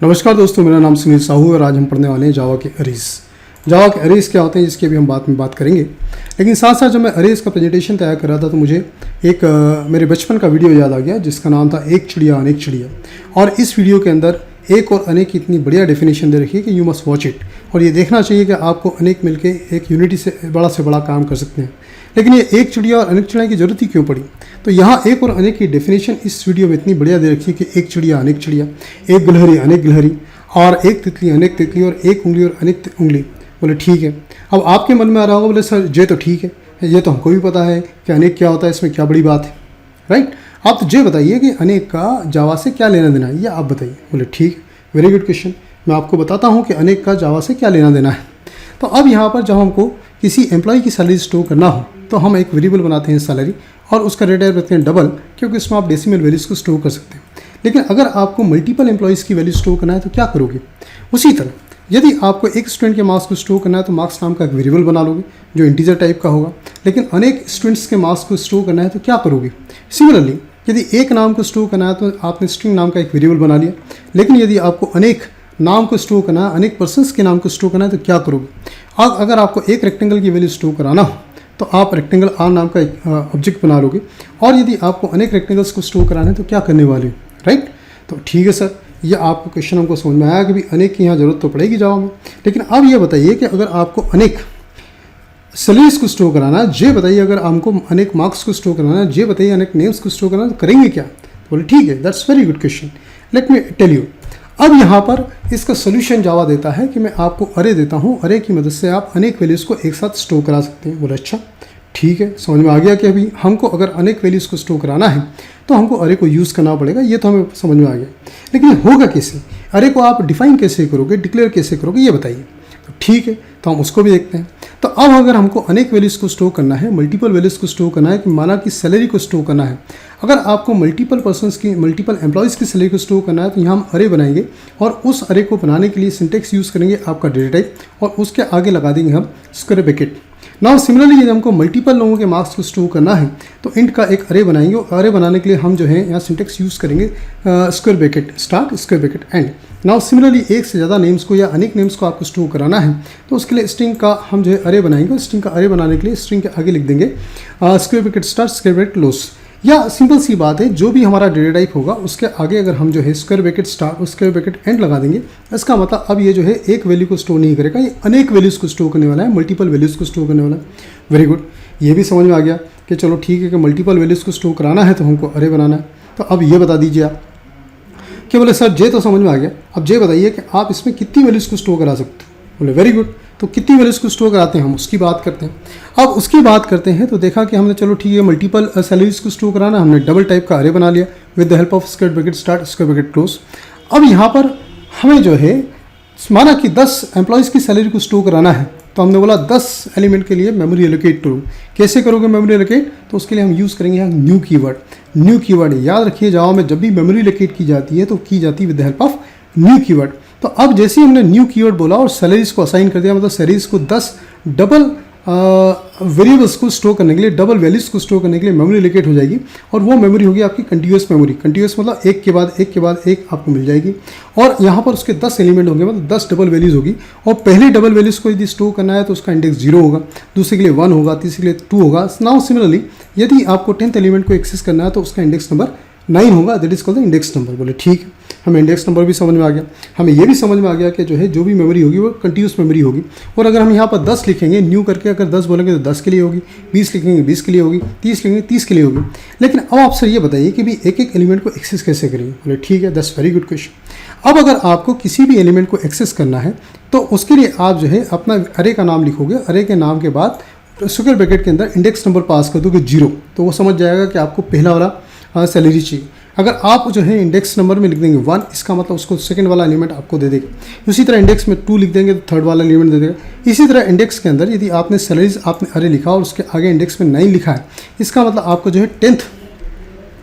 नमस्कार दोस्तों, मेरा नाम सुनील साहू है और आज हम पढ़ने वाले हैं जावा के अरेज। जावा के अरेज क्या होते हैं जिसकी भी हम बाद में बात करेंगे। लेकिन साथ साथ जब मैं अरेज का प्रेजेंटेशन तैयार कर रहा था तो मुझे एक मेरे बचपन का वीडियो याद आ गया जिसका नाम था एक चिड़िया अनेक चिड़िया। और इस वीडियो के अंदर एक और अनेक की इतनी बढ़िया डेफिनेशन दे रखी है कि यू मस्ट वॉच इट। और ये देखना चाहिए कि आपको अनेक मिलके एक यूनिटी से बड़ा काम कर सकते हैं। लेकिन ये एक चिड़िया और अनेक चिड़िया की जरूरत ही क्यों पड़ी? तो यहाँ एक और अनेक की डेफिनेशन इस वीडियो में इतनी बढ़िया दे रखी है कि एक चिड़िया अनेक चिड़िया, एक गिलहरी अनेक गिलहरी, और एक तितली अनेक तितली, और एक उंगली और अनेक उंगली। बोले ठीक है। अब आपके मन में आ रहा होगा, बोले सर ये तो ठीक है, ये तो हमको भी पता है कि अनेक क्या होता है, इसमें क्या बड़ी बात है, राइट। आप तो ये बताइए कि अनेक का जावा से क्या लेना देना है, ये आप बताइए। बोले ठीक, वेरी गुड क्वेश्चन। मैं आपको बताता हूँ कि अनेक का जावा से क्या लेना देना है। तो अब यहाँ पर जब हमको किसी एम्प्लॉय की सैलरी स्टोर करना हो तो हम एक वेरिएबल बनाते हैं सैलरी, और उसका रेट रखते हैं डबल, क्योंकि इसमें आप डेसिमल वैल्यूज़ को स्टोर कर सकते हैं। लेकिन अगर आपको मल्टीपल एम्प्लॉयज़ की वैल्यू स्टोर करना है तो क्या करोगे? उसी तरह यदि आपको एक स्टूडेंट के मार्क्स को स्टोर करना है तो मार्क्स नाम का एक वेरिएबल बना लोगे जो इंटीजर टाइप का होगा। लेकिन अनेक स्टूडेंट्स के मार्क्स को स्टोर करना है तो क्या करोगे? सिमिलरली यदि एक नाम को स्टोर करना है तो आपने स्ट्रिंग नाम का एक वेरिएबल बना लिया। लेकिन यदि आपको अनेक नाम को स्टोर करना है, अनेक पर्सन्स के नाम को स्टोर करना है तो क्या करोगे? अगर आपको एक रेक्टेंगल की वैल्यू स्टोर कराना हो तो आप रेक्टेंगल आर नाम का एक ऑब्जेक्ट बना लोगे। और यदि आपको अनेक रेक्टेंगल्स को स्टोर कराना है तो क्या करने वाले हो, राइट। तो ठीक है सर, ये आपको क्वेश्चन हमको समझ में आया कि भी अनेक की यहाँ जरूरत तो पड़ेगी जावा में। लेकिन अब ये बताइए कि अगर आपको अनेक सैलरीज को स्टोर कराना है, ये बताइए, अगर हमको अनेक मार्क्स को स्टोर कराना है, ये बताइए, अनेक नेम्स को स्टोर कराना है तो करेंगे क्या? तो बोले ठीक है, that's very good question, let me tell you. अब यहाँ पर इसका सोल्यूशन जावा देता है कि मैं आपको अरे देता हूँ, अरे की मदद से आप अनेक वैल्यूज़ को एक साथ स्टोर करा सकते हैं। बोले अच्छा ठीक है, समझ में आ गया कि अभी हमको अगर अनेक वैल्यूज़ को स्टोर कराना है तो हमको अरे को यूज़ करना पड़ेगा, ये तो हमें समझ में आ गया। लेकिन होगा कैसे? अरे को आप डिफाइन कैसे करोगे, डिक्लेयर कैसे करोगे, ये बताइए। तो ठीक है, तो हम उसको भी देखते हैं। तो अब अगर हमको अनेक वैल्यूज़ को स्टोर करना है, मल्टीपल वैल्यूज़ को स्टोर करना है, कि माना कि सैलरी को स्टोर करना है, अगर आपको मल्टीपल पर्सन्स की, मल्टीपल एम्प्लॉयज़ की सैलरी को स्टोर करना है तो यहाँ हम अरे बनाएंगे, और उस अरे को बनाने के लिए सिंटेक्स यूज़ करेंगे आपका डेटा टाइप, और उसके आगे लगा देंगे हम स्क्वायर ब्रैकेट। नाउ सिमिलरली यदि हमको मल्टीपल लोगों के मार्क्स को स्टोर करना है तो इंट का एक अरे बनाएंगे, और अरे बनाने के लिए हम जो है यहाँ सिंटेक्स यूज़ करेंगे square bracket start, square bracket and. Now similarly एक से ज़्यादा नेम्स को या अनेक नेम्स को आपको स्टोर कराना है तो उसके लिए स्ट्रिंग का हम जो है अरे बनाएंगे, और स्ट्रिंग का अरे बनाने के लिए स्ट्रिंग के आगे लिख देंगे square bracket start, square bracket close. या सिंपल सी बात है, जो भी हमारा डेटा टाइप होगा उसके आगे अगर हम जो है स्क्वायर ब्रैकेट स्टार्ट और स्क्वायर ब्रैकेट एंड लगा देंगे, इसका मतलब अब ये जो है एक वैल्यू को स्टोर नहीं करेगा, ये अनेक वैल्यूज़ को स्टोर करने वाला है, मल्टीपल वैल्यूज़ को स्टोर करने वाला है। वेरी गुड, ये भी समझ में आ गया कि चलो ठीक है कि मल्टीपल वैल्यूज़ को स्टोर कराना है तो हमको अरे बनाना है। तो अब ये बता दीजिए आप कि बोले सर जे तो समझ में आ गया, अब ये बताइए कि आप इसमें कितनी वैल्यूज़ को स्टोर करा सकते हो? बोले वेरी गुड, तो कितनी वैल्यूज़ को स्टोर कराते हैं हम उसकी बात करते हैं। अब उसकी बात करते हैं तो देखा कि हमने चलो ठीक है मल्टीपल सैलरीज को स्टोर कराना, हमने डबल टाइप का अरे बना लिया with the help of square bracket start, square bracket close. अब यहाँ पर हमें जो है माना कि 10 एम्प्लॉयज़ की सैलरी को स्टोर कराना है, तो हमने बोला 10 एलिमेंट के लिए मेमोरी एलोकेट करो। कैसे करोगे मेमोरी एलोकेट? तो उसके लिए हम यूज़ करेंगे यहाँ न्यू कीवर्ड। न्यू कीवर्ड याद रखिए, जावा में जब भी मेमोरी एलोकेट की जाती है तो की जाती है with the help of new keyword. तो अब जैसे ही हमने न्यू कीवर्ड बोला और सैलरीज को असाइन कर दिया, मतलब सैलरीज को 10 डबल वेरिएबल्स को स्टोर करने के लिए, डबल वैल्यूज़ को स्टोर करने के लिए मेमोरी एलोकेट हो जाएगी, और वो मेमोरी होगी आपकी कंटिन्यूस मेमोरी। कंटिन्यूस मतलब एक के बाद एक के बाद एक आपको मिल जाएगी, और यहाँ पर उसके 10 एलिमेंट होंगे, मतलब 10 डबल वैल्यूज़ होगी। और पहले डबल वैल्यूज़ को यदि स्टोर करना है तो उसका इंडेक्स 0 होगा, दूसरे के लिए 1 होगा, तीसरे के लिए 2 होगा। नाउ सिमिलरली यदि आपको 10th एलिमेंट को एक्सेस करना है तो उसका इंडेक्स नंबर 9 होगा, that is called the index number. बोले ठीक है, हमें इंडेक्स नंबर भी समझ में आ गया। हमें ये भी समझ में आ गया कि जो है जो भी मेमोरी होगी वो कंटिन्यूस मेमोरी होगी। और अगर हम यहाँ पर 10 लिखेंगे न्यू करके, अगर 10 बोलेंगे तो 10 के लिए होगी, 20 लिखेंगे 20 के लिए होगी, 30 लिखेंगे 30 के लिए होगी। लेकिन अब आप सर ये बताइए कि भी एक एक एलिमेंट को एक्सेस कैसे करेंगे? बोले ठीक है, दैट्स वेरी गुड क्वेश्चन। अब अगर आपको किसी भी एलिमेंट को एक्सेस करना है तो उसके लिए आप जो है अपना अरे का नाम लिखोगे, अरे के नाम के बाद स्क्वायर ब्रैकेट के अंदर इंडेक्स नंबर पास कर दोगे 0, तो वो समझ जाएगा कि आपको पहला वाला सैलरी चाहिए। अगर आप जो है इंडेक्स नंबर में लिख देंगे 1, इसका मतलब उसको सेकंड वाला एलिमेंट आपको दे देगा। उसी तरह इंडेक्स में 2 लिख देंगे तो थर्ड वाला एलिमेंट दे देगा। इसी तरह इंडेक्स के अंदर यदि आपने सैलरीज आपने अरे लिखा और उसके आगे इंडेक्स में 9 लिखा है, इसका मतलब आपको जो है 10th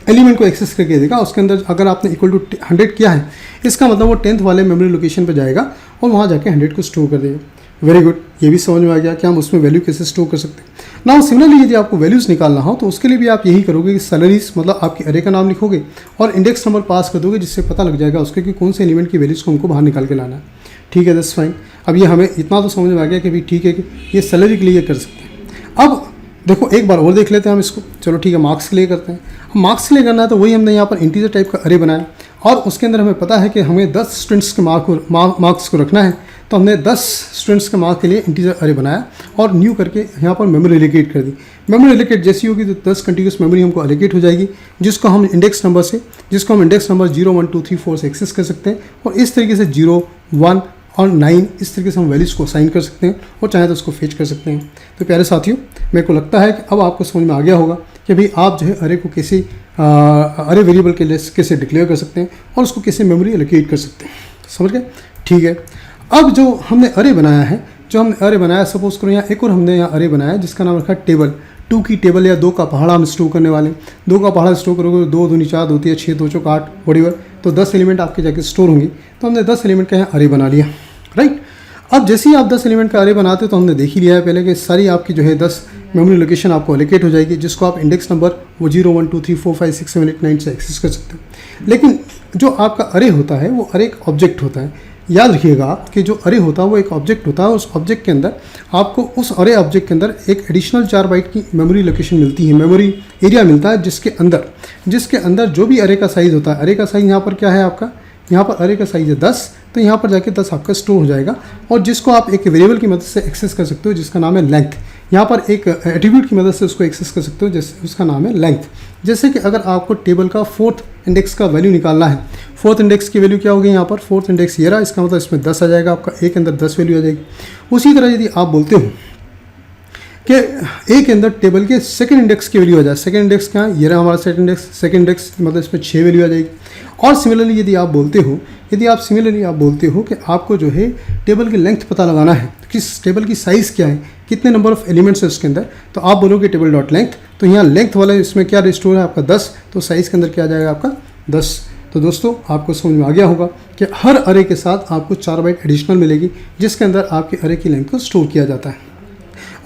एलिमेंट को एक्सेस करके देगा। उसके अंदर अगर आपने इक्वल टू 100 किया है, इसका मतलब वो 10th वाले मेमोरी लोकेशन पर जाएगा और वहाँ जाके 100 को स्टोर कर देगा। वेरी गुड, ये भी समझ में आ गया कि हम उसमें वैल्यू कैसे स्टोर कर सकते हैं। नाउ सिमिलरली यदि आपको वैल्यूज़ निकालना हो तो उसके लिए भी आप यही करोगे कि सैलरीज मतलब आपकी अरे का नाम लिखोगे और इंडेक्स नंबर पास कर दोगे, जिससे पता लग जाएगा उसके कि कौन से एलिमेंट की वैल्यूज़ को हमको बाहर निकाल के लाना है। ठीक है, दैट्स फाइन। अब ये हमें इतना तो समझ में आ गया कि भाई ठीक है कि ये सैलरी के लिए कर सकते हैं। अब देखो एक बार और देख लेते हैं हम इसको। चलो ठीक है, मार्क्स के लिए करते हैं। हम मार्क्स के लिए करना है तो वही हमने यहाँ पर इंटीजर टाइप का अरे बनाया और उसके अंदर हमें पता है कि हमें 10 स्टूडेंट्स के मार्क्स को रखना है, तो हमने 10 स्टूडेंट्स के मार्क्स के लिए इंटीजर अरे बनाया और न्यू करके यहाँ पर मेमोरी एलोकेट कर दी। मेमोरी एलोकेट जैसी होगी तो 10 कंटिन्यूस मेमोरी हमको एलोकेट हो जाएगी, जिसको हम इंडेक्स नंबर 0, 1, 2, 3, 4 से एक्सेस कर सकते हैं और इस तरीके से 0, 1 और 9 इस तरीके से हम वैल्यूज़ को असाइन कर सकते हैं और चाहे तो उसको फेच कर सकते हैं। तो प्यारे साथियों, मेरे को लगता है कि अब आपको समझ में आ गया होगा कि भाई आप जो है अरे को कैसे अरे वेरिएबल के लिए कैसे डिक्लेयर कर सकते हैं और उसको कैसे मेमोरी एलोकेट कर सकते हैं। समझ गए? ठीक है। अब जो हमने अरे बनाया है, सपोज करो यहाँ एक और हमने यहाँ अरे बनाया है जिसका नाम रखा है टेबल। 2 की टेबल या 2 का पहाड़ा हम स्टोर करने वाले। 2 का पहाड़ा स्टोर करोगे 2 दूनी 4, 2 3 6, 2 चौक 8 वॉटेवर, तो 10 एलिमेंट आपके जाके स्टोर होंगे। तो हमने 10 एलिमेंट का यहाँ अरे बना लिया, राइट। अब जैसे ही आप 10 एलिमेंट का अरे बनाते हो तो हमने देख ही लिया है पहले कि सारी आपकी जो है 10 मेमोरी लोकेशन आपको एलोकेट हो जाएगी, जिसको आप इंडेक्स नंबर वो 0, 1, 2, 3, 4, 5, 6, 7, 8, 9 से एक्सेस कर सकते हो। लेकिन जो आपका अरे होता है वो अरे एक ऑब्जेक्ट होता है। याद रखिएगा आप कि जो अरे होता है वो एक ऑब्जेक्ट होता है। उस ऑब्जेक्ट के अंदर आपको उस अरे ऑब्जेक्ट के अंदर एक एडिशनल 4 बाइट की मेमोरी लोकेशन मिलती है, मेमोरी एरिया मिलता है, जिसके अंदर जो भी अरे का साइज़ होता है। अरे का साइज़ यहाँ पर क्या है आपका, यहाँ पर अरे का साइज़ है 10, तो यहाँ पर जाके 10 आपका स्टोर हो जाएगा और जिसको आप एक वेरिएबल की मदद से एक्सेस कर सकते हो जिसका नाम है लेंथ। यहाँ पर एक एट्रीब्यूट की मदद से उसको एक्सेस कर सकते हो जैसे उसका नाम है लेंथ। जैसे कि अगर आपको टेबल का 4th इंडेक्स का वैल्यू निकालना है, 4th इंडेक्स की वैल्यू क्या होगी यहाँ पर, 4th इंडेक्स ये रहा, इसका मतलब इसमें 10 आ जाएगा आपका, एक अंदर 10 वैल्यू आ जाएगी। उसी तरह यदि आप बोलते हो कि एक के अंदर टेबल के सेकंड इंडेक्स की वैल्यू आ जाए, सेकंड इंडेक्स क्या है, ये रहा हमारा सेकंड इंडेक्स मतलब इसमें 6 वैल्यू आ जाएगी। और सिमिलरली यदि आप बोलते हो कि आपको जो है टेबल की लेंथ पता लगाना है, किस टेबल की साइज़ क्या है, कितने नंबर ऑफ एलिमेंट्स है उसके अंदर, तो आप बोलोगे टेबल डॉट लेंथ। तो यहाँ लेंथ वाला इसमें क्या रिस्टोर है आपका 10, तो साइज़ के अंदर क्या आ जाएगा आपका 10। तो दोस्तों आपको समझ में आ गया होगा कि हर अरे के साथ आपको 4 बाइट एडिशनल मिलेगी, जिसके अंदर आपके अरे की लेंथ को स्टोर किया जाता है।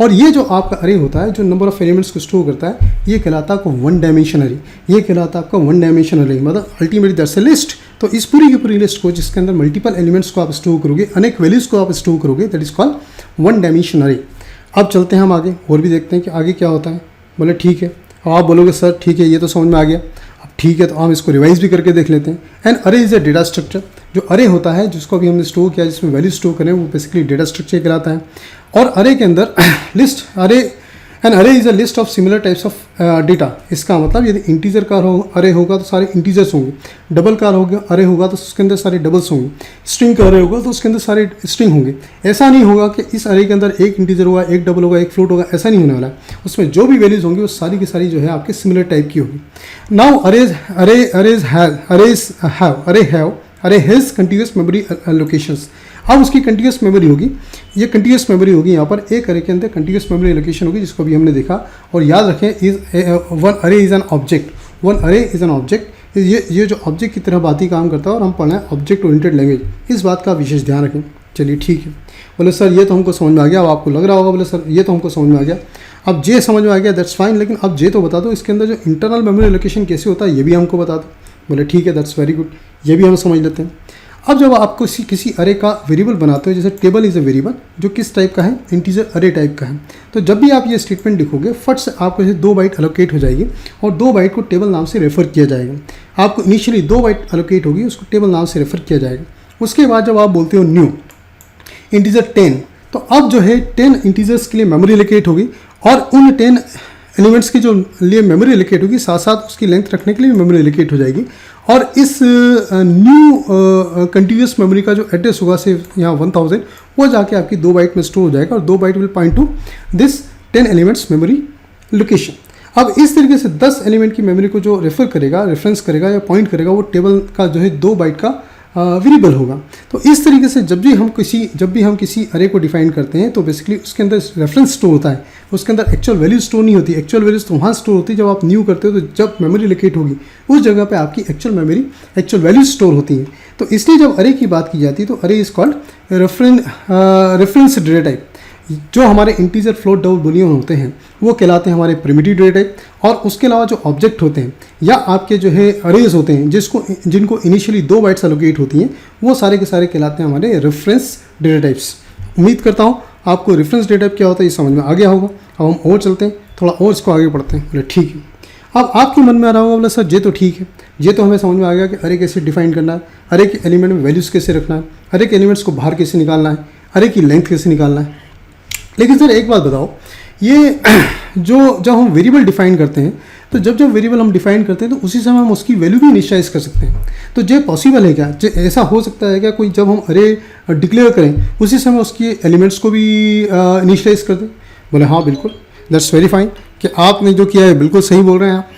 और ये जो आपका अरे होता है जो नंबर ऑफ एलिमेंट्स को स्टोर करता है, ये कहलाता है आपको 1 डायमेंशन अरे। ये कहलाता है आपका 1 डायमेंशन अरे, मतलब अल्टीमेटली दैट्स अ लिस्ट। तो इस पूरी की पूरी लिस्ट को जिसके अंदर मल्टीपल एलिमेंट्स को आप स्टोर करोगे, अनेक वैल्यूज़ को आप स्टोर करोगे, दैट इज कॉल्ड 1 डायमेंशन अरे। अब चलते हैं हम आगे और भी देखते हैं कि आगे क्या होता है। बोले ठीक है, अब आप बोलोगे सर ठीक है ये तो समझ में आ गया। अब ठीक है, तो हम इसको रिवाइज भी करके देख लेते हैं। एन अरे इज़ अ डेटा स्ट्रक्चर। जो अरे होता है जिसको अभी हमने स्टोर किया, जिसमें वैल्यू स्टोर करें, वो बेसिकली डेटा स्ट्रक्चर कहलाता है। और अरे के अंदर एन अरे is a list of similar types of data. इसका मतलब यदि इंटीजर का अरे होगा तो सारे इंटीजर्स होंगे, डबल का अरे होगा तो उसके अंदर सारे डबल्स होंगे, स्ट्रिंग का अरे होगा तो उसके अंदर सारे स्ट्रिंग होंगे। ऐसा नहीं होगा कि इस अरे के अंदर एक इंटीजर होगा, एक डबल होगा, एक फ्लोट होगा, ऐसा नहीं होने वाला है। उसमें जो भी वैल्यूज़ होंगी वो सारी की सारी जो है आपके सिमिलर टाइप की होगी। नाउ अरे हैज़ कंटिन्यूस मेमोरी लोकेशंस। अब उसकी कंटिन्यूस मेमोरी होगी, ये कंटिन्यूस मेमोरी होगी। यहाँ पर एक अरे के अंदर कंटिन्यूस मेमोरी लोकेशन होगी, जिसको भी हमने देखा। और याद रखें वन अरे इज़ एन ऑब्जेक्ट। ये जो ऑब्जेक्ट की तरह बात ही काम करता है और हम पढ़ना है ऑब्जेक्ट ओरिएंटेड लैंग्वेज, इस बात का विशेष ध्यान रखें। चलिए ठीक है, बोले सर ये तो हमको समझ में आ गया। अब आपको लग रहा होगा बोले सर ये तो हमको समझ में आ गया, अब जे समझ में आ गया, दैट्स फाइन, लेकिन अब जे तो बता दो इसके अंदर जो इंटरनल मेमोरी लोकेशन कैसे होता है ये भी हमको बता दो। बोले ठीक है, दैट्स वेरी गुड, ये भी हम समझ लेते हैं। अब जब आप किसी अरे का वेरिएबल बनाते हो, जैसे टेबल इज़ अ वेरिएबल जो किस टाइप का है, इंटीजर अरे टाइप का है, तो जब भी आप ये स्टेटमेंट लिखोगे फट से आपको जैसे 2 बाइट एलोकेट हो जाएगी और 2 बाइट को टेबल नाम से रेफर किया जाएगा। आपको इनिशियली 2 बाइट एलोकेट होगी, उसको टेबल नाम से रेफर किया जाएगा। उसके बाद जब आप बोलते हो न्यू इंटीजर 10, तो अब जो है 10 इंटीजर्स के लिए मेमोरी एलोकेट होगी और उन 10 एलिमेंट्स की जो लिए मेमोरी एलोकेट होगी साथ साथ उसकी लेंथ रखने के लिए मेमोरी एलोकेट हो जाएगी। और इस न्यू कंटिन्यूस मेमोरी का जो एड्रेस होगा से यहाँ 1000, वो जाके आपकी 2 बाइट में स्टोर हो जाएगा और 2 byte will point to this 10 elements memory location. अब इस तरीके से 10 एलिमेंट की मेमोरी को जो रेफरेंस करेगा या पॉइंट करेगा, वो टेबल का जो है 2 बाइट का वेरिएबल होगा। तो इस तरीके से जब भी हम किसी अरे को डिफाइन करते हैं तो बेसिकली उसके अंदर रेफरेंस स्टोर होता है। उसके अंदर एक्चुअल वैल्यू स्टोर नहीं होती। एक्चुअल वैल्यूज तो वहाँ स्टोर होती है जब आप न्यू करते हो, तो जब मेमोरी लोकेट होगी उस जगह पे आपकी actual memory actual values store होती हैं। तो इसलिए जब अरे की बात की जाती है तो अरे is called reference data type. जो हमारे इंटीजर फ्लोट डबल बुलियन होते हैं वो कहलाते हैं हमारे प्रिमिटिव डेटा टाइप। और उसके अलावा जो ऑब्जेक्ट होते हैं या आपके जो है अरेज होते हैं जिनको इनिशियली 2 बाइट्स एलोकेट होती हैं, वो सारे के सारे कहलाते हैं हमारे रेफरेंस डेटा टाइप्स। उम्मीद करता हूँ आपको रेफरेंस डेटा टाइप क्या होता है ये समझ में आ गया होगा। अब हम और चलते हैं, थोड़ा और इसको आगे पढ़ते हैं। बोले ठीक है। अब आपके मन में आ रहा होगा बोले सर ये तो ठीक है, ये तो हमें समझ में आ गया कि अरे कैसे डिफाइन करना है, अरे के एलिमेंट में वैल्यूज़ कैसे रखना है, अरे के एलिमेंट्स को बाहर कैसे निकालना है, अरे की लेंथ कैसे निकालना है। लेकिन सर एक बात बताओ, ये जब हम वेरिएबल डिफाइन करते हैं तो जब वेरिएबल हम डिफाइन करते हैं तो उसी समय हम उसकी वैल्यू भी इनिशियलाइज कर सकते हैं। तो ये पॉसिबल है क्या, ऐसा हो सकता है क्या कोई जब हम अरे डिक्लेयर करें उसी समय उसकी एलिमेंट्स को भी इनिशियलाइज कर दें? बोले हाँ बिल्कुल, दैट्स वेरी फाइन, कि आपने जो किया है बिल्कुल सही बोल रहे हैं आप,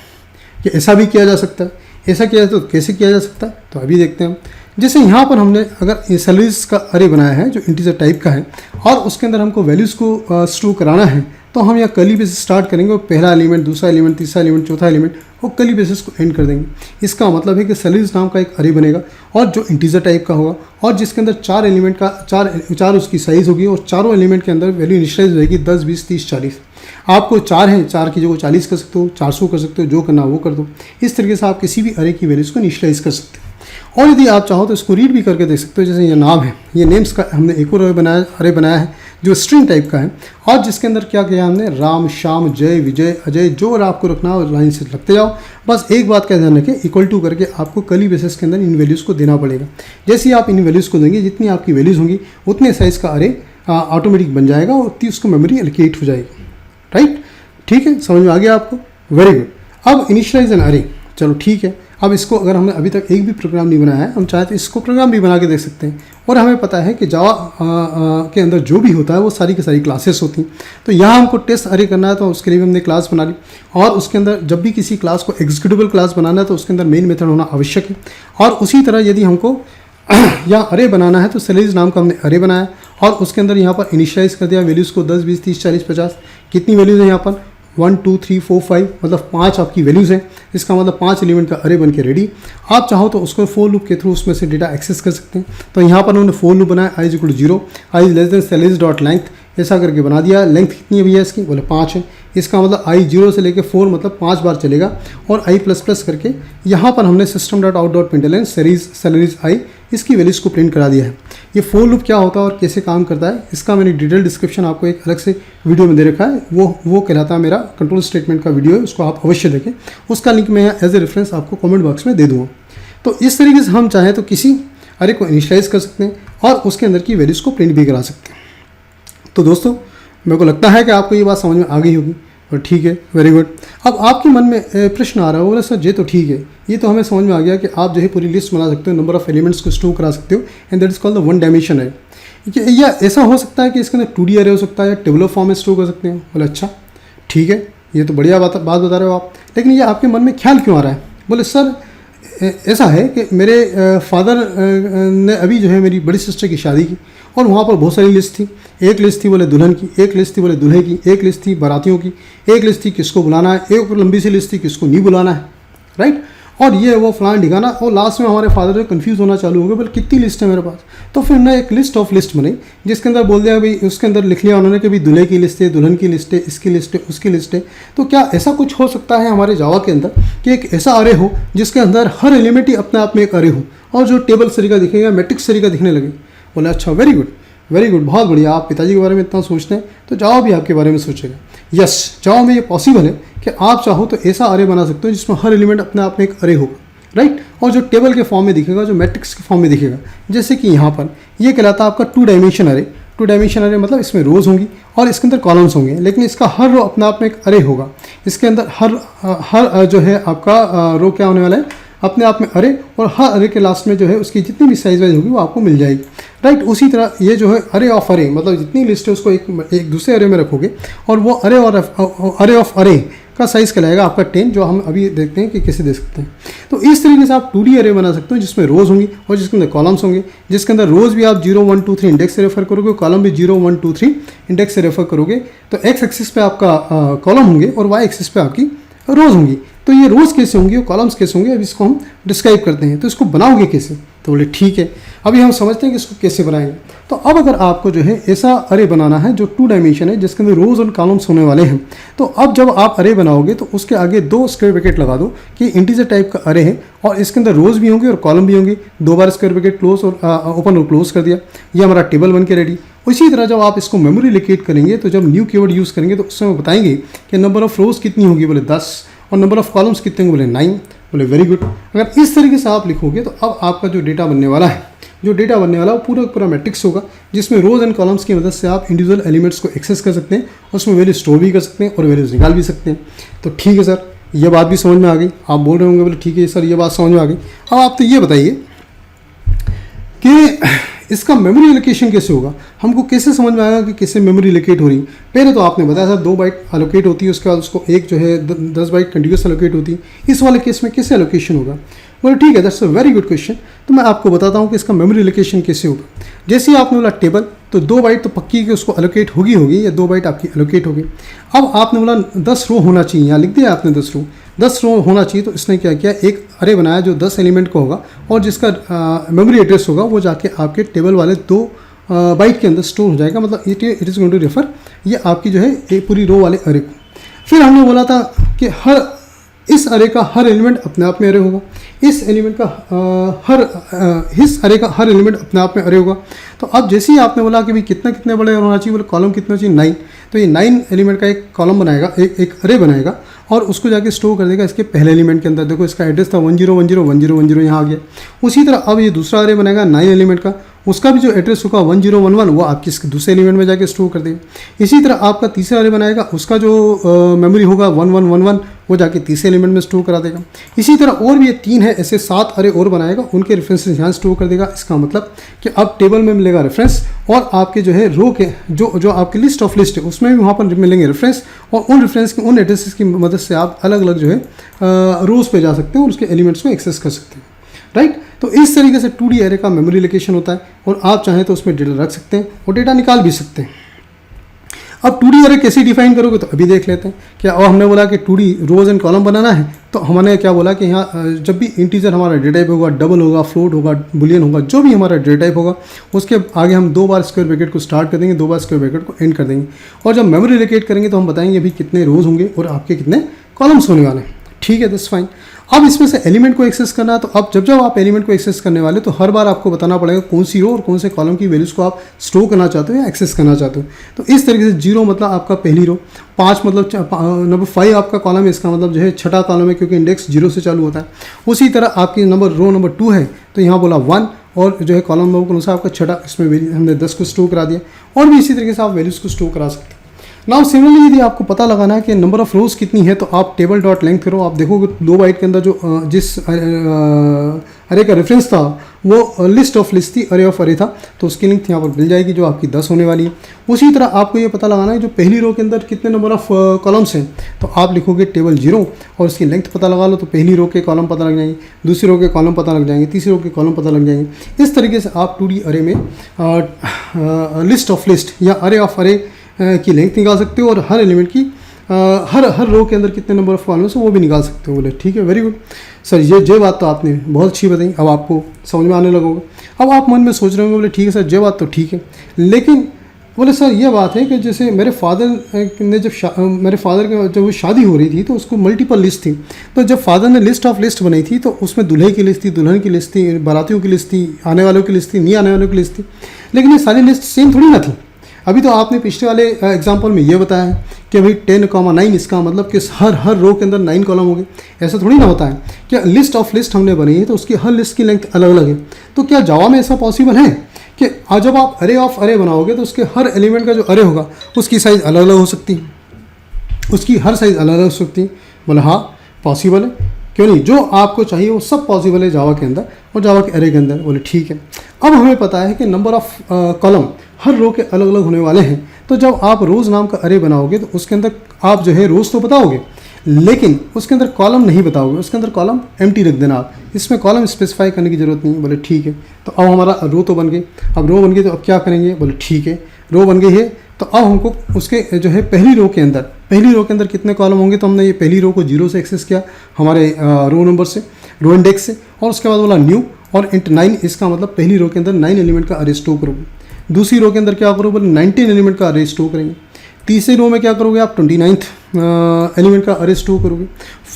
कि ऐसा भी किया जा सकता है। ऐसा किया तो कैसे किया जा सकता है, तो अभी देखते हैं हम। जैसे यहाँ पर हमने अगर सैलरीज का अरे बनाया है जो इंटीजर टाइप का है और उसके अंदर हमको वैल्यूज़ को स्टोर कराना है, तो हम यहाँ कर्ली बेसिस स्टार्ट करेंगे और पहला एलिमेंट, दूसरा एलिमेंट, तीसरा एलिमेंट, चौथा एलिमेंट और कर्ली बेसिस को एंड कर देंगे। इसका मतलब है कि सैलरीज नाम का एक अरे बनेगा और जो इंटीजर टाइप का होगा और जिसके अंदर 4 एलिमेंट का चार उसकी साइज़ होगी और चारों एलिमेंट के अंदर वैल्यू इनिशियलाइज होगी 10, 20, 30, 40। आपको 4 हैं, 4 की जगह 40 कर सकते हो, 400 कर सकते हो, जो करना वो कर दो। इस तरीके से आप किसी भी अरे की वैल्यूज़ को इनिशियलाइज कर सकते हो। और यदि आप चाहो तो इसको रीड भी करके देख सकते हो। जैसे ये नाम है, ये नेम्स का हमने एक और अरे बनाया है जो स्ट्रिंग टाइप का है और जिसके अंदर क्या किया हमने, राम, श्याम, जय, विजय, अजय, जो और आपको रखना हो लाइन से रखते जाओ। बस एक बात का ध्यान रखें, इक्वल टू करके आपको कर्ली बेसिस के अंदर इन वैल्यूज़ को देना पड़ेगा। जैसे ही आप इन वैल्यूज़ को देंगे, जितनी आपकी वैल्यूज़ होंगी उतने साइज़ का अरे ऑटोमेटिक बन जाएगा और उतनी उसको मेमोरी एलोकेट हो जाएगी। राइट, ठीक है, समझ में आ गया आपको? Very good. अब इनिशियलाइज एन अरे, चलो ठीक है। अब इसको अगर हमने अभी तक एक भी प्रोग्राम नहीं बनाया है, हम चाहे तो इसको प्रोग्राम भी बना के देख सकते हैं। और हमें पता है कि जावा के अंदर जो भी होता है वो सारी की सारी क्लासेस होती हैं। तो यहाँ हमको टेस्ट अरे करना है तो उसके लिए भी हमने क्लास बना ली और उसके अंदर जब भी किसी क्लास को एग्जीक्यूटेबल क्लास बनाना है तो उसके अंदर मेन मेथड होना आवश्यक है। और उसी तरह यदि हमको यहाँ अरे बनाना है तो सैलरीज नाम का हमने अरे बनाया और उसके अंदर यहाँ पर इनिशियलाइज कर दिया वैल्यूज़ को 10, 20, 30, 40, 50। कितनी वैल्यूज़ है यहाँ पर? 1, 2, 3, 4, 5, मतलब 5 आपकी वैल्यूज़ हैं। इसका मतलब 5 एलिमेंट का अरे बन के रेडी। आप चाहो तो उसको फोर लूप के थ्रू उसमें से डेटा एक्सेस कर सकते हैं। तो यहाँ पर उन्होंने फोर लूप बनाया, i = 0, i < salaries dot length, ऐसा करके बना दिया। लेंथ कितनी है भैया इसकी? बोले 5 है। इसका मतलब i 0 से लेकर 4 मतलब 5 बार चलेगा और i++ करके यहाँ पर हमने system.out.println सैलरीज i इसकी वैल्यूज़ को प्रिंट करा दिया है। ये फोर लूप क्या होता है और कैसे काम करता है इसका मैंने डिटेल डिस्क्रिप्शन आपको एक अलग से वीडियो में दे रखा है। वो कहलाता है मेरा कंट्रोल स्टेटमेंट का वीडियो है, उसको आप अवश्य देखें। उसका लिंक मैं एज ए रेफरेंस आपको कमेंट बॉक्स में दे दूँगा। तो इस तरीके से हम चाहें तो किसी अरे को इनिशियलाइज कर सकते हैं और उसके अंदर की वैल्यूज़ को प्रिंट भी करा सकते हैं। तो दोस्तों मेरे को लगता है कि आपको ये बात समझ में आ गई होगी और ठीक है, वेरी गुड। अब आपके मन में प्रश्न आ रहा होगा, सर ये तो ठीक है, ये तो हमें समझ में आ गया कि आप जो है पूरी लिस्ट बना सकते हो, नंबर ऑफ एलिमेंट्स को स्टोर करा सकते हो and that is called the one dimension अरे। या ऐसा हो सकता है कि इसके अंदर 2D अरे हो सकता है या टेबलर फॉर्म में स्टोर कर सकते हैं। बोले अच्छा ठीक है, ये तो बढ़िया बात बता रहे हो आप, लेकिन ये आपके मन में ख्याल क्यों आ रहा है? बोले सर ऐसा है कि मेरे फादर ने अभी जो है मेरी बड़ी सिस्टर की शादी की और वहाँ पर बहुत सारी लिस्ट थी। एक लिस्ट थी बोले दुल्हन की, एक लिस्ट थी बोले दूल्हे की, एक लिस्ट थी बारातियों की, एक लिस्ट थी किसको बुलाना है, एक लंबी सी लिस्ट थी किसको नहीं बुलाना है। राइट, और ये वो फलाना ठिकाना। और लास्ट में हमारे फादर जो कंफ्यूज होना चालू हो गए, बोले कितनी लिस्ट है मेरे पास। तो फिर उन्होंने एक लिस्ट ऑफ लिस्ट बनाई जिसके अंदर बोल दिया भाई, उसके अंदर लिख लिया उन्होंने कि भाई दूल्हे की लिस्ट है, दुल्हन की लिस्ट है, इसकी लिस्ट है, उसकी लिस्ट है। तो क्या ऐसा कुछ हो सकता है हमारे जावा के अंदर कि एक ऐसा अरे हो जिसके अंदर हर एलिमेंट ही अपने आप में एक अरे हो और जो टेबल तरीका दिखेगा, मैट्रिक्स तरीका दिखने लगे? बोले अच्छा, वेरी गुड वेरी गुड, बहुत बढ़िया। आप पिताजी के बारे में इतना सोचते हैं तो जावा भी आपके बारे में सोचेगा। यस, जावा में ये पॉसिबल है कि आप चाहो तो ऐसा अरे बना सकते हो जिसमें हर एलिमेंट अपने आप में एक अरे होगा। राइट, और जो टेबल के फॉर्म में दिखेगा, जो मैट्रिक्स के फॉर्म में दिखेगा। जैसे कि यहाँ पर ये कहलाता है आपका 2 डायमेंशन अरे। 2 डायमेंशन अरे मतलब इसमें रोज़ होंगी और इसके अंदर कॉलम्स होंगे, लेकिन इसका हर रो अपने आप में एक अरे होगा। इसके अंदर हर जो है आपका रो क्या होने वाला है, अपने आप में अरे, और हर अरे के लास्ट में जो है उसकी जितनी भी साइज वाइज होगी वो आपको मिल जाएगी, राइट। उसी तरह ये जो है अरे ऑफ अरे, मतलब जितनी लिस्ट है उसको एक दूसरे अरे में रखोगे और वो अरे और अरे ऑफ अरे का साइज़ कहलाएगा आपका 10, जो हम अभी देखते हैं कि कैसे दे सकते हैं। तो इस तरीके से आप 2D अरे बना सकते हो जिसमें रोज़ होंगी और जिसके अंदर कॉलम्स होंगे, जिसके अंदर रोज़ भी आप 0 1 2 3 इंडेक्स से रेफर करोगे, कॉलम भी 0 1 2 3 इंडेक्स से रेफर करोगे। तो एक्स एक्सिस पे आपका कॉलम होंगे और वाई एक्सिस पे आपकी रोज़ होंगी। तो ये रोज़ कैसे होंगी और कॉलम्स कैसे होंगे, अब इसको हम डिस्क्राइब करते हैं। तो इसको बनाओगे कैसे, तो बोले ठीक है, अभी हम समझते हैं कि इसको कैसे बनाएंगे। तो अब अगर आपको जो है ऐसा अरे बनाना है जो 2 डायमेंशन है, जिसके अंदर रोज़ और कॉलम्स होने वाले हैं, तो अब जब आप अरे बनाओगे तो उसके आगे 2 स्क्वायर ब्रैकेट लगा दो कि इंटीजर टाइप का अरे है और इसके अंदर रोज़ भी होंगे और कॉलम भी होंगे। 2 बार स्क्वायर ब्रैकेट क्लोज और ओपन और क्लोज कर दिया, ये हमारा टेबल बन के रेडी। उसी तरह जब आप इसको मेमोरी लोकेट करेंगे तो जब न्यू कीवर्ड यूज़ करेंगे तो उस समय बताएंगे कि नंबर ऑफ रोज़ कितनी होगी, बोले 10, और नंबर ऑफ कॉलम्स कितने होंगे, बोले 9। बोले वेरी गुड। अगर इस तरीके से आप लिखोगे तो अब आपका जो डेटा बनने वाला है, वो पूरा मैट्रिक्स होगा जिसमें रोज एंड कॉलम्स की मदद से आप इंडिविजुअल एलिमेंट्स को एक्सेस कर सकते हैं, उसमें वैल्यू स्टोर भी कर सकते हैं और वैल्यूज निकाल भी सकते हैं। तो ठीक है सर, ये बात भी समझ में आ गई। आप बोल रहे होंगे बोले ठीक है सर, ये बात समझ में आ गई। अब आप तो ये बताइए कि इसका मेमोरी एलोकेशन कैसे होगा, हमको कैसे समझ में आएगा कि कैसे मेमोरी एलोकेट हो रही है। पहले तो आपने बताया था 2 बाइट एलोकेट होती है, उसके बाद उसको एक जो है 10 बाइट कंटिन्यूस एलोकेट होती है। इस वाले केस में कैसे एलोकेशन होगा, बोले ठीक है, that's a very good question. तो मैं आपको बताता हूँ कि इसका मेमोरी एलोकेशन कैसे होगा। जैसे ही आपने बोला टेबल, तो 2 बाइट तो पक्की कि उसको एलोकेट होगी या 2 बाइट आपकी एलोकेट होगी। अब आपने बोला 10 रो होना चाहिए, यहाँ लिख दिया आपने 10 रो होना चाहिए। तो इसने क्या किया, एक अरे बनाया जो 10 एलिमेंट का होगा और जिसका मेमोरी एड्रेस होगा वो जाके आपके टेबल वाले 2 बाइट के अंदर स्टोर हो जाएगा। मतलब it is going to refer ये आपकी जो है एक पूरी रो वाले अरे को। फिर हमने बोला था कि इस अरे का हर एलिमेंट अपने आप में अरे होगा, इस एलिमेंट का इस अरे का हर एलिमेंट अपने आप में अरे होगा। तो अब जैसे ही आपने बोला कि भाई कितने बड़े होना चाहिए, बोले कॉलम कितना चाहिए 9, तो ये 9 एलिमेंट का एक कॉलम बनाएगा, एक अरे बनाएगा और उसको जाके स्टोर कर देगा इसके पहले एलिमेंट के अंदर। देखो इसका एड्रेस था 10101010 यहाँ आ गया। उसी तरह अब ये दूसरा अरे बनाएगा 9 एलिमेंट का, उसका भी जो एड्रेस होगा 1011 वो आपके इसके दूसरे एलिमेंट में जाके स्टोर कर देगा। इसी तरह आपका तीसरा अरे बनाएगा, उसका जो मेमोरी होगा 1111 वो जाके तीसरे एलिमेंट में स्टोर करा देगा। इसी तरह और भी ये 3 है, ऐसे 7 अरे और बनाएगा, उनके रेफरेंसेस यहाँ स्टोर कर देगा। इसका मतलब कि अब टेबल में मिलेगा रेफरेंस और आपके जो है रो के जो आपकी लिस्ट ऑफ लिस्ट है उसमें भी वहाँ पर मिलेंगे रेफरेंस, और उन रेफरेंस के उन एड्रेसेस की मदद से आप अलग अलग जो है रोज पे जा सकते हैं और उसके एलिमेंट्स को एक्सेस कर सकते हैं, राइट। तो इस तरीके से 2D एरे का मेमोरी लोकेशन होता है और आप चाहें तो उसमें डेटा रख सकते हैं और डेटा निकाल भी सकते हैं। अब 2D एरे कैसे डिफाइन करोगे तो अभी देख लेते हैं। क्या और हमने बोला कि 2D रोज एंड कॉलम बनाना है, तो हमने क्या बोला कि यहाँ जब भी इंटीजर हमारा डेटा टाइप होगा, डबल होगा, फ्लोट होगा, बुलियन होगा, जो भी हमारा डेटा टाइप होगा, उसके आगे हम 2 बार स्क्वायर ब्रैकेट को स्टार्ट कर देंगे, 2 बार स्क्वायर ब्रैकेट को एंड कर देंगे। और जब मेमोरी लोकेट करेंगे तो हम बताएंगे अभी कितने रोज होंगे और आपके कितने कॉलम्स होने वाले हैं। ठीक है, दैट्स फाइन। अब इसमें से एलिमेंट को एक्सेस करना है, तो अब जब आप एलिमेंट को एक्सेस करने वाले तो हर बार आपको बताना पड़ेगा कौन सी रो और कौन से कॉलम की वैल्यूज़ को आप स्टोर करना चाहते हो या एक्सेस करना चाहते हो। तो इस तरीके से 0 मतलब आपका पहली रो, 5 मतलब नंबर 5 आपका कॉलम है, इसका मतलब जो है छठा कॉलम है क्योंकि इंडेक्स 0 से चालू होता है। उसी तरह आपकी रो नंबर 2 है तो यहाँ बोला 1 और जो है कॉलम नंबर के अनुसार आपका छठा, इसमें हमने 10 को स्टोर करा दिया। और भी इसी तरीके से आप वैल्यूज़ को स्टोर करा सकते हैं। नाउ सिमिलरली यदि आपको पता लगाना है कि नंबर ऑफ रोज कितनी है तो आप टेबल डॉट लेंथ करो। आप देखोगे 2 बाइट के अंदर जो जिस अरे का रेफरेंस था वो लिस्ट ऑफ लिस्ट थी, अरे ऑफ अरे था, तो उसकी लिंक यहाँ पर मिल जाएगी जो आपकी 10 होने वाली है। उसी तरह आपको ये पता लगाना है जो पहली रो के अंदर कितने नंबर ऑफ कॉलम्स हैं, तो आप लिखोगे टेबल 0 और उसकी लेंथ पता लगा लो, तो पहली रो के कॉलम पता लग जाएंगे, दूसरी रो के कॉलम पता लग जाएंगे, तीसरी रो के कॉलम पता लग जाएंगे। इस तरीके से आप 2D अरे में लिस्ट ऑफ लिस्ट या अरे ऑफ अरे की लेंथ निकाल सकते हो और हर एलिमेंट की हर रो के अंदर कितने नंबर ऑफ कॉलम्स है वो भी निकाल सकते हो। बोले ठीक है, वेरी गुड सर, ये बात तो आपने बहुत अच्छी बताई, अब आपको समझ में आने लगोगे। अब आप मन में सोच रहे होंगे बोले ठीक है सर, ये बात तो ठीक है, लेकिन बोले सर ये बात है कि जैसे मेरे फादर ने मेरे फादर की जब वो शादी हो रही थी तो उसको मल्टीपल लिस्ट थी, तो जब फादर ने लिस्ट ऑफ लिस्ट बनाई थी तो उसमें दूल्हे की लिस्ट थी, दुल्हन की लिस्ट थी, बारातियों की लिस्ट थी, आने वालों की लिस्ट थी, नहीं आने वालों की लिस्ट थी, लेकिन ये सारी लिस्ट सेम थोड़ी ना थी। अभी तो आपने पिछले वाले एग्जाम्पल में ये बताया है कि भाई 10,9 इसका मतलब कि हर रो के अंदर 9 कॉलम हो गए। ऐसा थोड़ी ना होता है कि लिस्ट ऑफ लिस्ट हमने बनाई है तो उसकी हर लिस्ट की लेंथ अलग अलग है। तो क्या जावा में ऐसा पॉसिबल है कि जब आप अरे ऑफ अरे बनाओगे तो उसके हर एलिमेंट का जो अरे होगा उसकी साइज़ अलग अलग हो सकती है, उसकी हर साइज़ अलग अलग हो सकती है? बोले हाँ पॉसिबल है। क्यों नहीं, जो आपको चाहिए वो सब पॉसिबल है जावा के अंदर और जावा के अरे के अंदर। बोले ठीक है। अब हमें पता है कि नंबर ऑफ कॉलम हर रो के अलग अलग होने वाले हैं, तो जब आप रोज़ नाम का अरे बनाओगे तो उसके अंदर आप जो है रोज़ तो बताओगे, लेकिन उसके अंदर कॉलम नहीं बताओगे, उसके अंदर कॉलम एम्प्टी रख देना आप, इसमें कॉलम स्पेसिफाई करने की ज़रूरत नहीं। बोले ठीक है। तो अब हमारा रो तो बन गई। अब रो बन गई तो अब क्या करेंगे? बोले ठीक है, रो बन गई है तो अब हमको उसके जो है पहली रो के अंदर कितने कॉलम होंगे, तो हमने ये पहली रो को 0 से एक्सेस किया हमारे रो नंबर से, रो इंडेक्स से, और उसके बाद बोला न्यू और इंट 9, इसका मतलब पहली रो के अंदर 9 एलिमेंट का अरे स्टोर करोगे। दूसरी रो के अंदर क्या करोगे? बोले 19 एलिमेंट का अरे स्टोर करेंगे। तीसरी रो में क्या करोगे आप? 29th एलिमेंट का अरे स्टोर करोगे।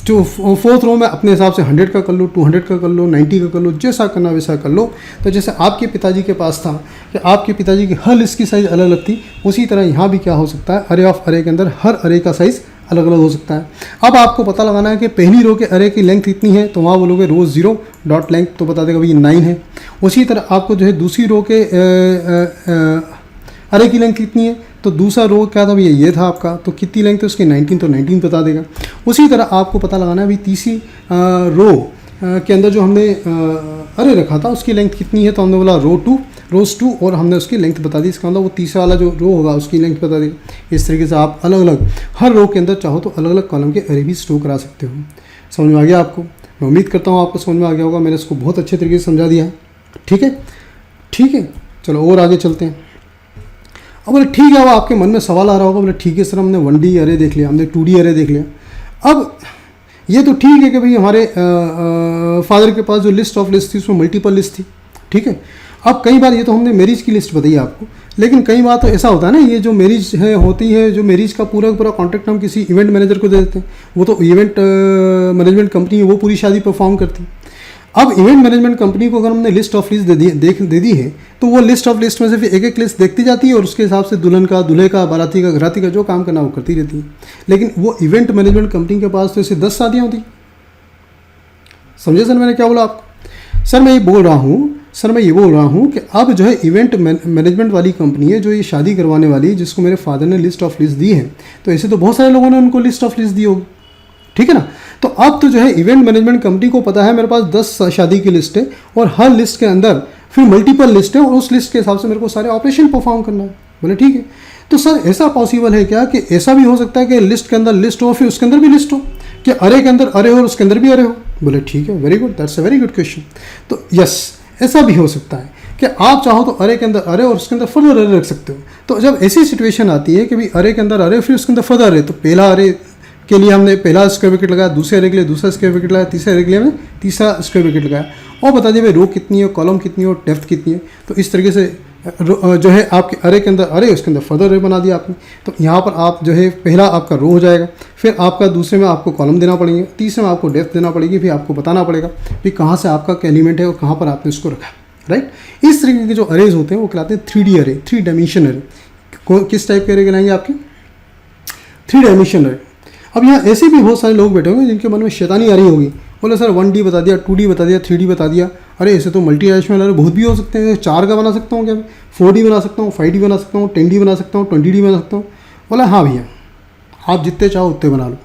जो फोर्थ रो में अपने हिसाब से 100 का कर लो, 200 का कर लो, 90 का कर लो, जैसा करना वैसा कर लो। तो जैसे आपके पिताजी के पास था कि आपके पिताजी की हर लिस्ट की साइज़ अलग अलग थी, उसी तरह यहाँ भी क्या हो सकता है, अरे ऑफ अरे के अंदर हर अरे का साइज़ अलग अलग हो सकता है। अब आपको पता लगाना है कि पहली रो के अरे की लेंथ कितनी है, तो वहाँ बोलोगे रो 0 डॉट लेंथ, तो बता देगा भाई 9 है। उसी तरह आपको जो है दूसरी रो के अरे की लेंथ कितनी है, तो दूसरा रो क्या था भैया, ये था आपका, तो कितनी लेंथ है उसकी 19, तो 19 बता देगा। उसी तरह आपको पता लगाना है भाई तीसरी रो के अंदर जो हमने अरे रखा था उसकी लेंथ कितनी है, तो हमने बोला रोज़ 2 और हमने उसकी लेंथ बता दी। इसका मतलब वो तीसरा वाला जो रो होगा उसकी लेंथ बता देगा। इस तरीके से आप अलग अलग हर रो के अंदर चाहो तो अलग अलग कॉलम के अरे भी स्टोर करा सकते हो। समझ में आ गया आपको? मैं उम्मीद करता हूँ आपको समझ में आ गया होगा, मैंने इसको बहुत अच्छे तरीके से समझा दिया है। ठीक है, ठीक है, चलो और आगे चलते हैं। अब बोले ठीक है, अब आपके मन में सवाल आ रहा होगा, बोले ठीक है सर, हमने 1D अरे देख लिया, हमने 2D अरे देख लिया। अब ये तो ठीक है कि भाई हमारे फादर के पास जो लिस्ट ऑफ लिस्ट थी उसमें मल्टीपल लिस्ट थी, ठीक है। अब कई बार ये तो हमने मैरिज की लिस्ट बताई आपको, लेकिन कई बार तो ऐसा होता है ना, ये जो मैरिज है होती है, जो मैरिज का पूरा कॉन्ट्रैक्ट हम किसी इवेंट मैनेजर को दे देते हैं, वो तो इवेंट मैनेजमेंट कंपनी है, वो पूरी शादी परफॉर्म करती है। अब इवेंट मैनेजमेंट कंपनी को अगर हमने लिस्ट ऑफ लिस्ट दे दी है, तो वो लिस्ट ऑफ लिस्ट में से फिर एक एक लिस्ट देखती जाती है और उसके हिसाब से दुल्हन का, दूल्हे का, बाराती का, घराती का जो काम करना वो करती रहती है। लेकिन वो इवेंट मैनेजमेंट कंपनी के पास तो ऐसे 10 शादियाँ होती। समझे सर मैंने क्या बोला आपको? सर मैं ये बोल रहा हूँ कि अब जो है इवेंट मैनेजमेंट वाली कंपनी है जो ये शादी करवाने वाली है, जिसको मेरे फादर ने लिस्ट ऑफ लिस्ट दी है, तो ऐसे तो बहुत सारे लोगों ने उनको लिस्ट ऑफ लिस्ट दी होगी, ठीक है ना। तो अब तो जो है इवेंट मैनेजमेंट कंपनी को पता है मेरे पास 10 शादी की लिस्ट है और हर लिस्ट के अंदर फिर मल्टीपल लिस्ट है और उस लिस्ट के हिसाब से मेरे को सारे ऑपरेशन परफॉर्म करना है। बोले ठीक है। तो सर ऐसा पॉसिबल है क्या कि ऐसा भी हो सकता है कि लिस्ट के अंदर लिस्ट हो फिर उसके अंदर भी लिस्ट हो, कि अरे के अंदर अरे हो और उसके अंदर भी अरे हो? बोले ठीक है, very good, that's a very good question. तो यस, ऐसा भी हो सकता है कि आप चाहो तो अरे के अंदर अरे और उसके अंदर फर्दर अरे रख सकते हो। तो जब ऐसी सिचुएशन आती है कि भाई अरे के अंदर अरे फिर उसके अंदर फर्दर अरे, तो पहला अरे के लिए हमने पहला स्क्वायर ब्रैकेट लगाया, दूसरे अरे के लिए दूसरा स्क्वायर ब्रैकेट लगाया, तीसरे अरे के लिए हमने तीसरा स्क्वायर ब्रैकेट लगाया और बता दिए भाई रो कितनी है, कॉलम कितनी है और डेप्थ कितनी है। तो इस तरीके से जो है आपके अरे के अंदर अरे, उसके अंदर फर्दर अरे बना दिया आपने। तो यहाँ पर आप जो है पहला आपका रो हो जाएगा, फिर आपका दूसरे में आपको कॉलम देना पड़ेंगे, तीसरे में आपको डेप्थ देना पड़ेगी, फिर आपको बताना पड़ेगा कि कहाँ से आपका एलिमेंट है और कहाँ पर आपने उसको रखा, राइट। इस तरीके के जो अरेज होते हैं वो कहलाते हैं 3D अरे, 3 डायमेंशन अरे। किस टाइप के अरे कहलाएंगे आपके? 3 डायमेंशन अरे। अब यहाँ ऐसे भी बहुत सारे लोग बैठे होंगे जिनके मन में शैतानी आ रही होगी, बोले सर 1D बता दिया, 2D बता दिया, 3D बता दिया, अरे ऐसे तो मल्टी डायमेंशनल अरे बहुत भी हो सकते हैं, 4 का बना सकता हूँ क्या, 4D बना सकता हूँ, 5D बना सकता हूँ, 10D बना सकता हूँ, 20D बना सकता हूँ। बोला हाँ भैया, आप जितने चाहो उतने बना लो,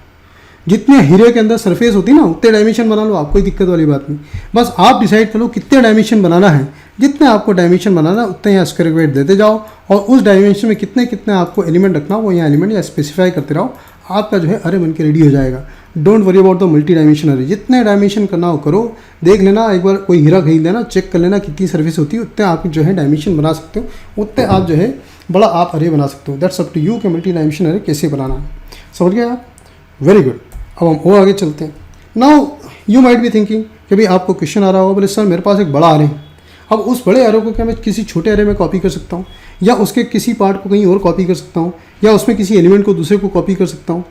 जितने हीरे के अंदर सरफेस होती है ना उतने डायमेंशन बना लो, आप कोई दिक्कत वाली बात नहीं। बस आप डिसाइड कर लो कितने डायमेंशन बनाना है, जितने आपको डायमेंशन बनाना है उतने यहाँ स्क्वायर ब्रैकेट देते जाओ और उस डायमेंशन में कितने कितने आपको एलिमेंट रखना हो वो यहाँ एलिमेंट या स्पेसिफाई करते रहो, आपका जो है अरे बन के रेडी हो जाएगा। Don't worry about the multi dimension अरे, जितने डायमेंशन करना हो करो, देख लेना एक बार कोई हीरा खरीद लेना, चेक कर लेना कितनी सर्विस होती है, उतने आप जो है डायमेंशन बना सकते हो, उतने आप जो है बड़ा आप अरे बना सकते हो। दैट्स अप टू यू कि मल्टी डायमेंशन अरे कैसे बनाना है। समझ गए आप? Very good. अब हम और आगे चलते हैं। Now you might be thinking कि भाई आपको क्वेश्चन आ रहा होगा, बोले सर मेरे पास एक बड़ा अरे है, अब उस बड़े अरे को क्या मैं किसी छोटे अरे में कॉपी कर सकता हूँ, या उसके किसी पार्ट को कहीं और कॉपी कर सकता हूँ, या उसमें किसी एलिमेंट को दूसरे को कॉपी कर सकता हूँ?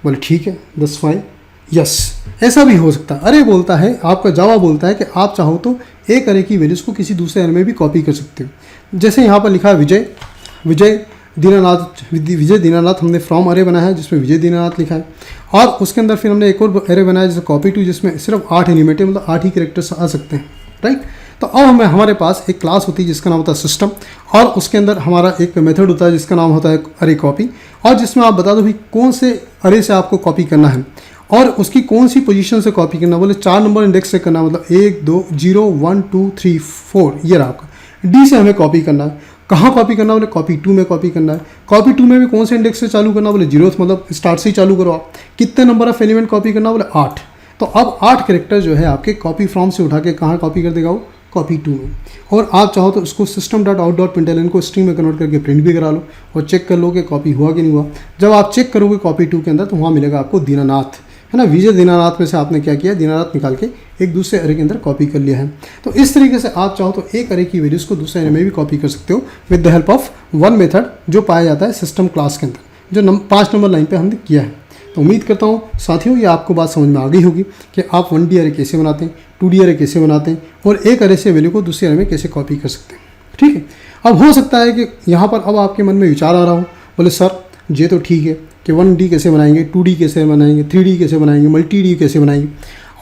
बोले ठीक है, दैट्स फाइन। यस, ऐसा भी हो सकता है। अरे बोलता है, आपका जावा बोलता है कि आप चाहो तो एक अरे की वैल्यूज़ को किसी दूसरे अरे में भी कॉपी कर सकते हो। जैसे यहाँ पर लिखा है विजय दीनानाथ हमने फ्रॉम अरे बनाया है जिसमें विजय दीनानाथ लिखा है, और उसके अंदर फिर हमने एक और अरे बनाया जैसे कॉपी टू, जिसमें सिर्फ 8 एलिमेंट है, मतलब 8 ही कैरेक्टर्स आ सकते हैं, राइट। तो अब हमारे पास एक क्लास होती है जिसका नाम होता है सिस्टम, और उसके अंदर हमारा एक मेथड होता है जिसका नाम होता है अरे कॉपी, और जिसमें आप बता दो भाई कौन से अरे से आपको कॉपी करना है। और उसकी कौन सी पोजीशन से कॉपी करना, बोले 4 नंबर इंडेक्स से करना, मतलब 1 2 0 1 2 3 4, ये रहा आपका। डी से हमें कॉपी करना है। कहाँ कॉपी करना, बोले कॉपी 2 में कॉपी करना है। कॉपी 2 में भी कौन से इंडेक्स से चालू करना, बोले 0th, मतलब स्टार्ट से ही चालू करो आप। कितने नंबर ऑफ एलिमेंट कॉपी करना, बोले 8। तो अब 8 कैरेक्टर जो है आपके कॉपी फ्रॉम से उठा के कहाँ कॉपी कर देगा, वो कॉपी 2 में। और आप चाहो तो उसको system.out.println को स्ट्रिंग में कन्वर्ट करके प्रिंट भी करा लो और चेक कर लो कि कॉपी हुआ कि नहीं हुआ। जब आप चेक करोगे कॉपी 2 के अंदर तो वहाँ मिलेगा आपको दीनानाथ, है ना। विजय दीनानाथ में से आपने क्या किया, दीनानाथ निकाल के एक दूसरे अरे के अंदर कॉपी कर लिया है। तो इस तरीके से आप चाहो तो एक अरे की वैल्यूज को दूसरे अरे में भी कॉपी कर सकते हो with the help of one method जो पाया जाता है सिस्टम क्लास के अंदर, जो 5 नंबर लाइन पे हमने किया है। तो उम्मीद करता हूँ साथियों ये आपको बात समझ में आ गई होगी कि आप 1D अरे कैसे बनाते हैं, 2D अरे कैसे बनाते हैं और एक अरे से वैल्यू को दूसरे अरे में कैसे कॉपी कर सकते हैं। ठीक है, अब हो सकता है कि यहाँ पर अब आपके मन में विचार आ रहा हो, बोले सर ये तो ठीक है कि 1D कैसे बनाएंगे, 2D कैसे बनाएंगे, 3D कैसे बनाएंगे, मल्टी-D कैसे बनाएंगे,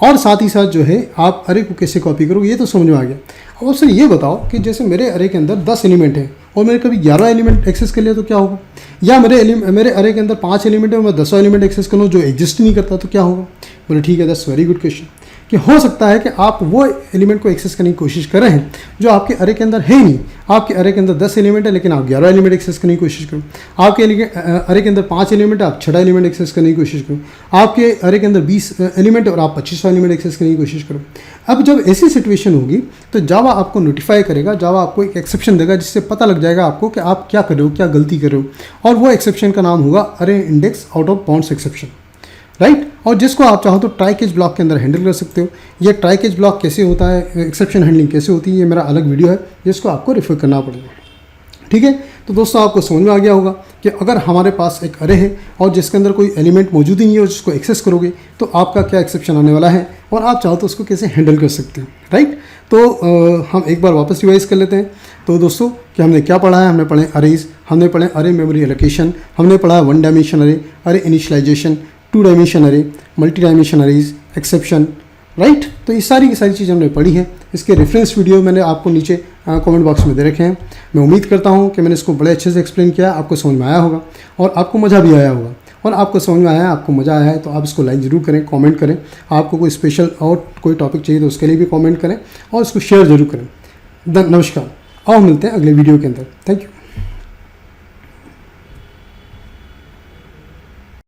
और साथ ही साथ जो है आप अरे को कैसे कॉपी करोगे, ये तो समझ में आ गया। अब सर ये बताओ कि जैसे मेरे अरे के अंदर 10 एलिमेंट हैं और मैंने कभी 11 एलिमेंट एक्सेस कर लिया तो क्या होगा, या मेरे अरे के अंदर 5 एलिमेंट है और मैं 10 एलिमेंट एक्सेस कर लूँ जो एग्जिस्ट नहीं करता तो क्या होगा। बोले ठीक है, दैट्स वेरी गुड क्वेश्चन, कि हो सकता है कि आप वो एलिमेंट को एक्सेस करने की कोशिश कर रहे हैं जो आपके अरे के अंदर है ही नहीं। आपके अरे के अंदर 10 एलिमेंट है लेकिन आप 11 एलिमेंट एक्सेस करने की कोशिश करो। आपके अरे के अंदर 5 एलिमेंट है, आप 6 एलिमेंट एक्सेस करने की कोशिश करो। आपके अरे के अंदर 20 एलिमेंट है और आप 25 एलिमेंट एक्सेस करने की कोशिश करो। अब जब ऐसी सिचुएशन होगी तो जावा आपको नोटिफाई करेगा, जावा आपको एक एक्सेप्शन देगा जिससे पता लग जाएगा आपको कि आप क्या कर रहे हो, क्या गलती कर रहे हो, और वो एक्सेप्शन का नाम होगा अरे index out of bounds exception, right. और जिसको आप चाहो तो ट्राई केज ब्लॉक के अंदर हैंडल कर सकते हो। ये ट्राई केज ब्लॉक कैसे होता है, एक्सेप्शन हैंडलिंग कैसे होती है, ये मेरा अलग वीडियो है जिसको आपको रेफर करना पड़ेगा। ठीक है, तो दोस्तों आपको समझ में आ गया होगा कि अगर हमारे पास एक अरे है और जिसके अंदर कोई एलिमेंट मौजूद ही नहीं है और जिसको एक्सेस करोगे तो आपका क्या एक्सेप्शन आने वाला है और आप चाहो तो उसको कैसे हैंडल कर सकते हैं, राइट। तो हम एक बार वापस रिवाइज कर लेते हैं। तो दोस्तों कि हमने क्या पढ़ा है, हमने पढ़े अरेज, हमने पढ़े अरे मेमोरी एलोकेशन, हमने पढ़ा 1 डायमेंशन अरे, अरे इनिशियलाइजेशन, 2 डायमेंशन अरे, multi dimension arrays, exception, right. तो ये सारी की सारी चीज़ें हमने पढ़ी हैं। इसके रेफरेंस वीडियो मैंने आपको नीचे कमेंट बॉक्स में दे रखे हैं। मैं उम्मीद करता हूँ कि मैंने इसको बड़े अच्छे से एक्सप्लेन किया, आपको समझ में आया होगा और आपको मज़ा भी आया होगा। और आपको समझ में आया है, आपको मज़ा आया है तो आप इसको लाइक ज़रूर करें, कमेंट करें। आपको कोई स्पेशल और कोई टॉपिक चाहिए तो उसके लिए भी कमेंट करें और इसको शेयर ज़रूर करें। नमस्कार, और मिलते हैं अगले वीडियो के अंदर। Thank you.